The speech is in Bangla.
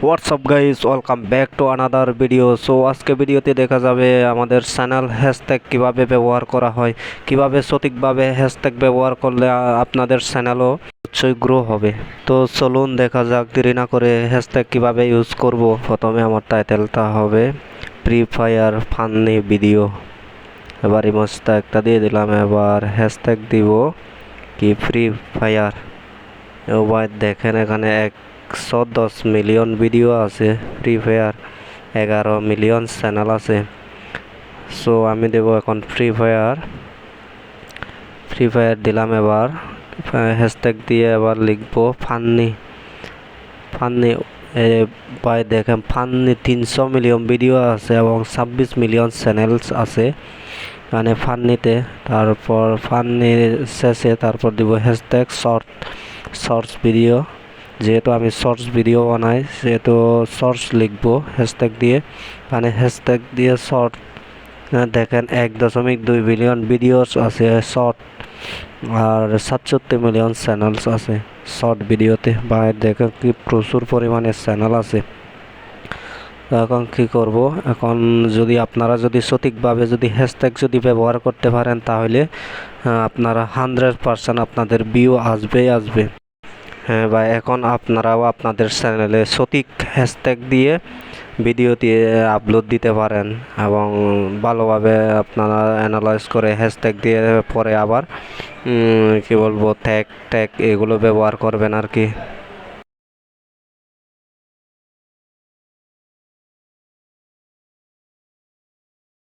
WhatsApp guys, welcome back to another video. So আজকে ভিডিওতে দেখা যাবে আমাদের চ্যানেল হ্যাশট্যাগ কিভাবে ব্যবহার করা হয়, কিভাবে সঠিকভাবে হ্যাশট্যাগ ব্যবহার করলে আপনাদের চ্যানেলও অবশ্যই গ্রো হবে। তো চলুন দেখা যাক, দেরি না করে হ্যাশট্যাগ কিভাবে ইউজ করব। প্রথমে আমার টাইটেলটা হবে ফ্রি ফায়ার ফানি ভিডিও। এবার ইমোজটা একটা দিয়ে দিলাম। এবার হ্যাশট্যাগ দিব কি ফ্রি ফায়ার। এবার দেখেন এখানে 110 মিলিয়ন ভিডিও আছে। ফ্রি ফায়ার 11 মিলিয়ন চ্যানেল আছে। সো আমি দেব এখন ফ্রি ফায়ার দিলাম। এবার হ্যাশট্যাগ দিয়ে এবার লিখবো ফান্নি। ভাই দেখেন ফান্নি 300 মিলিয়ন ভিডিও আছে এবং 26 মিলিয়ন চ্যানেলস আছে মানে ফান্নিতে। তারপর ফান্নি শেষে তারপর দিব হ্যাশট্যাগ শর্টস ভিডিও। যেহেতু আমি শর্টস ভিডিও বানাই সেহেতু শর্টস লিখবো হ্যাশট্যাগ দিয়ে, মানে হ্যাশট্যাগ দিয়ে শর্ট। দেখেন 1.2 বিলিয়ন ভিডিওস আছে শর্ট, আর 67 মিলিয়ন চ্যানেলস আছে শর্ট ভিডিওতে। বা দেখেন কি প্রচুর পরিমাণে চ্যানেল আছে। এখন কি করব, এখন যদি আপনারা যদি সঠিকভাবে যদি হ্যাশট্যাগ যদি ব্যবহার করতে পারেন তাহলে আপনারা 100% আপনাদের ভিউ আসবে। হ্যাঁ ভাই, এখন আপনারাও আপনাদের চ্যানেলে সঠিক হ্যাশট্যাগ দিয়ে ভিডিও দিয়ে আপলোড দিতে পারেন এবং ভালোভাবে আপনারা অ্যানালাইজ করে হ্যাশট্যাগ দিয়ে পরে আবার কি বলবো ট্যাগ এগুলো ব্যবহার করবেন আর কি।